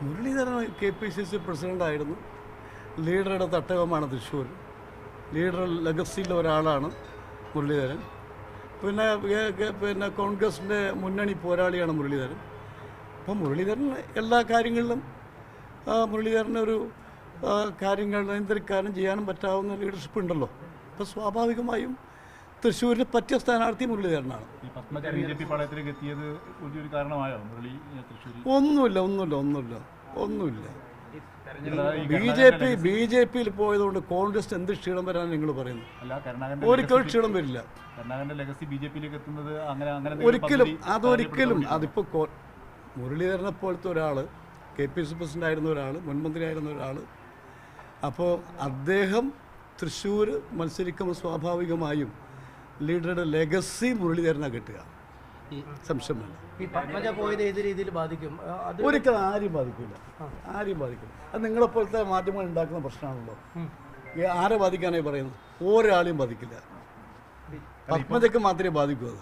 Muraleedharan KPCC പ്രസിഡൻ്റായിരുന്നു. ലീഡറുടെ തട്ടകമാണ് Thrissur. Leader ലെഗസിയിലെ ഒരാളാണ് മുരളീധരൻ. പിന്നെ കോൺഗ്രസിൻ്റെ മുന്നണി പോരാളിയാണ് മുരളീധരൻ. അപ്പം മുരളീധരൻ എല്ലാ കാര്യങ്ങളിലും മുരളീധരനൊരു കാര്യങ്ങൾ നിയന്ത്രിക്കാനും ചെയ്യാനും പറ്റാവുന്ന ലീഡർഷിപ്പ് ഉണ്ടല്ലോ. അപ്പോൾ സ്വാഭാവികമായും തൃശ്ശൂരിന് പറ്റിയ സ്ഥാനാർത്ഥി മുരളീധരനാണ്. ഒന്നുമില്ല. BJP-യിൽ പോയതുകൊണ്ട് കോൺഗ്രസ് എന്ത് ക്ഷീണം വരാൻ നിങ്ങൾ പറയുന്നു? ഒരിക്കലും ക്ഷീണം വരില്ല. ഒരിക്കലും അതിപ്പോൾ മുരളീധരനെ പോലത്തെ ഒരാൾ, KPCC പ്രസിഡന്റ് ആയിരുന്ന ഒരാൾ, മുൻമന്ത്രി ആയിരുന്ന ഒരാൾ, അപ്പോൾ അദ്ദേഹം തൃശ്ശൂർ മത്സരിക്കുമ്പോൾ സ്വാഭാവികമായും ലീഡറുടെ ലെഗസി മുരളീധരനാണ് കിട്ടുക. സംശയം വേണ്ട. ഒരിക്കലും ആരെയും ബാധിക്കില്ല. അത് നിങ്ങളെപ്പോലത്തെ മാധ്യമങ്ങൾ ഉണ്ടാക്കുന്ന പ്രശ്നമാണല്ലോ. ആരെ ബാധിക്കാനായി പറയുന്നത്? ഒരാളെയും ബാധിക്കില്ല. പത്മജയ്ക്ക് മാത്രമേ ബാധിക്കൂ. അത്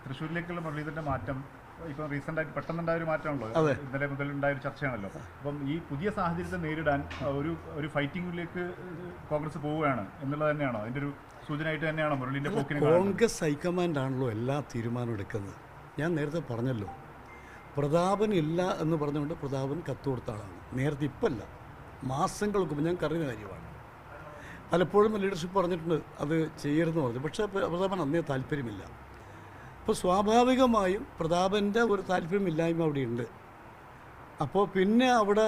തൃശ്ശൂരിലേക്കുള്ള മുരളീധരന്റെ മാറ്റം ഇപ്പം റീസെൻ്റായിട്ട് പെട്ടെന്നുണ്ടായ ഒരു മാറ്റമാണല്ലോ, ഇന്നലെ മുതൽ ഉണ്ടായ ഒരു ചർച്ചയാണല്ലോ. അപ്പം ഈ പുതിയ സാഹചര്യത്തെ നേരിടാൻ ഒരു ഫൈറ്റിംഗിലേക്ക് കോൺഗ്രസ് പോവുകയാണ് എന്നുള്ളത് തന്നെയാണോ അതിൻ്റെ ഒരു സൂചനയായിട്ട് തന്നെയാണോ മുരളീൻ്റെ പോക്കിന്? കോൺഗ്രസ് ഹൈക്കമാൻഡാണല്ലോ എല്ലാ തീരുമാനവും എടുക്കുന്നത്. ഞാൻ നേരത്തെ പറഞ്ഞല്ലോ, പ്രതാപൻ ഇല്ല എന്ന് പറഞ്ഞുകൊണ്ട് പ്രതാപൻ കത്ത് കൊടുത്ത ആളാണ്. നേരത്തെ ഇപ്പല്ല, മാസങ്ങൾക്ക് മുമ്പ് ഞങ്ങൾക്ക് അറിയുന്ന കാര്യമാണ്. പലപ്പോഴും ലീഡർഷിപ്പ് പറഞ്ഞിട്ടുണ്ട് അത് ചെയ്യരുതെന്ന് പറഞ്ഞു. പക്ഷേ പ്രതാപൻ അന്നേ താല്പര്യമില്ല. അപ്പോൾ സ്വാഭാവികമായും പ്രതാപൻ്റെ ഒരു താല്പര്യമില്ലായ്മ അവിടെയുണ്ട്. അപ്പോൾ പിന്നെ അവിടെ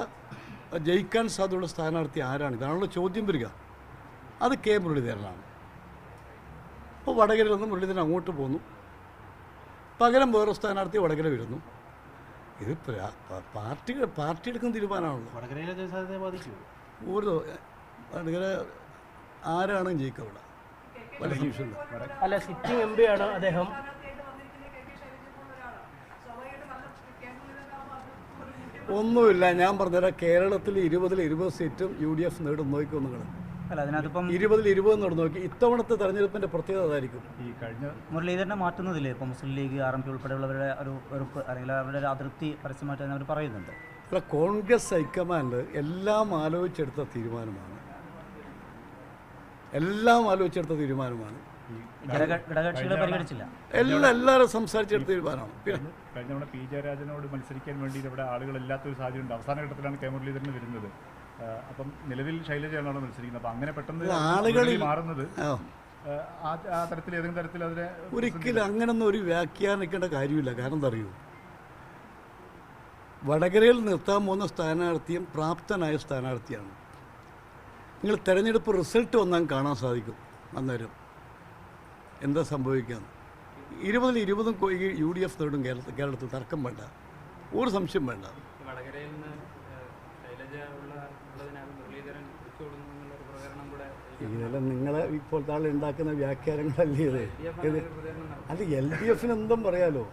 ജയിക്കാൻ സാധ്യതയുള്ള സ്ഥാനാർത്ഥി ആരാണ്? ഇതാണല്ലോ ചോദ്യം വരിക. അത് മുരളീധരനാണ്. അപ്പോൾ വടകരയിൽ നിന്ന് മുരളീധരൻ അങ്ങോട്ട് പോന്നു, പകരം വേറെ സ്ഥാനാർത്ഥി വടകര വരുന്നു. ഇത് പാർട്ടി എടുക്കുന്ന തീരുമാനമാണല്ലോ. ഒരു വടകര ആരാണ് ജയിക്കുക അവിടെ? പല സംശയമുണ്ട്. അല്ല, സിറ്റിംഗ് MP ആണ് അദ്ദേഹം. ഒന്നുമില്ല. ഞാൻ പറഞ്ഞുതരാം, കേരളത്തിൽ 20 സീറ്റും UDF നേടും. നോക്കിക്കോ നിങ്ങൾ. 20 നടന്നു നോക്കി. ഇത്തവണത്തെ തെരഞ്ഞെടുപ്പിന്റെ പ്രത്യേകത അതായിരിക്കും. ഈ കഴിഞ്ഞ മുരളീധരനെ മാറ്റുന്നതില്ലേ ഇപ്പോൾ മുസ്ലിം ലീഗ്, RMP ഉൾപ്പെടെയുള്ളവരുടെ ഒരു വെറുപ്പ് അല്ലെങ്കിൽ അവരുടെ അതിർത്തി പരസ്യമായിട്ട് അവർ പറയുന്നുണ്ട്. അല്ല, കോൺഗ്രസ് ഹൈക്കമാൻഡ് എല്ലാം ആലോചിച്ചെടുത്ത തീരുമാനമാണ്. ഘടകകക്ഷികളെ പരിഗണിച്ചില്ല. എല്ലാവരും സംസാരിച്ചെടുത്ത തീരുമാനമാണ്. കഴിഞ്ഞ തവണ P. ജയരാജനോട് മത്സരിക്കാൻ വേണ്ടി ഇവിടെ ആളുകളില്ലാത്തൊരു സാഹചര്യമുണ്ട്. അവസാന ഘട്ടത്തിലാണ് മുരളീധരൻ വരുന്നത്. അപ്പം നിലവിൽ ശൈലജയാണോ മത്സരിക്കുന്നത്? അപ്പം അങ്ങനെ പെട്ടെന്ന് ആളുകളിൽ മാറുന്നത് ആ തരത്തിൽ ഏതെങ്കിലും തരത്തിൽ അതിനെ ഒരിക്കലും അങ്ങനൊന്നും ഒരു വ്യാഖ്യാനിക്കേണ്ട കാര്യമില്ല. കാരണം എന്താ അറിയൂ, വടകരയിൽ നിർത്താൻ പോകുന്ന സ്ഥാനാർത്ഥിയും പ്രാപ്തനായ സ്ഥാനാർത്ഥിയാണ്. നിങ്ങൾ തെരഞ്ഞെടുപ്പ് റിസൾട്ട് വന്നാൽ കാണാൻ സാധിക്കും അന്നേരം എന്താ സംഭവിക്കാന്ന്. 20 UDF നേടും കേരളത്തിൽ. തർക്കം വേണ്ട, ഒരു സംശയം വേണ്ട. ഇതെല്ലാം നിങ്ങളെ ഇപ്പോഴത്തെ ആൾ ഉണ്ടാക്കുന്ന വ്യാഖ്യാനങ്ങളല്ലേ ഇത്? അത് LDF എന്തും പറയാലോ.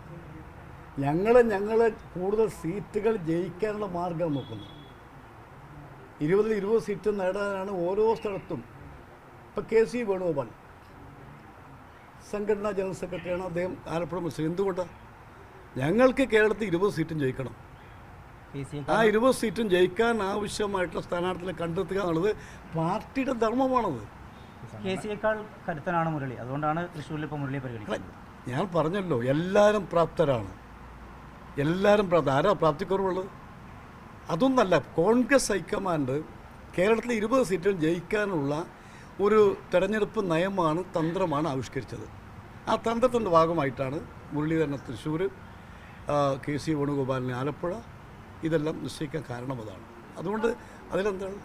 ഞങ്ങളെ കൂടുതൽ സീറ്റുകൾ ജയിക്കാനുള്ള മാർഗം നോക്കുന്നു. 20 സീറ്റ് നേടാനാണ് ഓരോ സ്ഥലത്തും. ഇപ്പം KC വേണുഗോപാൽ സംഘടനാ ജനറൽ സെക്രട്ടറിയാണ്. അദ്ദേഹം ആലപ്പുഴ മത്സരം. എന്തുകൊണ്ടാണ്? ഞങ്ങൾക്ക് കേരളത്തിൽ 20 സീറ്റും ജയിക്കണം. ആ 20 സീറ്റും ജയിക്കാൻ ആവശ്യമായിട്ടുള്ള സ്ഥാനാർത്ഥികളെ കണ്ടെത്തുക എന്നുള്ളത് പാർട്ടിയുടെ ധർമ്മമാണത്. KC-യേക്കാൾ കരുത്തനാണ് മുരളി, അതുകൊണ്ടാണ് തൃശ്ശൂരിൽ ഇപ്പോൾ മുരളിയെ പരിഗണിക്കുന്നത്. ഞാൻ പറഞ്ഞല്ലോ, എല്ലാവരും പ്രാപ്തരാണ്. ആരാ പ്രാപ്തിക്കുറവുള്ളത്? അതൊന്നല്ല. കോൺഗ്രസ് ഹൈക്കമാൻഡ് കേരളത്തിലെ 20 സീറ്റുകൾ ജയിക്കാനുള്ള ഒരു തെരഞ്ഞെടുപ്പ് നയമാണ്, തന്ത്രമാണ് ആവിഷ്കരിച്ചത്. ആ തന്ത്രത്തിൻ്റെ ഭാഗമായിട്ടാണ് മുരളീധരനെ തൃശ്ശൂർ, KC വേണുഗോപാലിനെ ആലപ്പുഴ, ഇതെല്ലാം നിശ്ചയിക്കാൻ കാരണം അതാണ്. അതുകൊണ്ട് അതിലെന്താണ്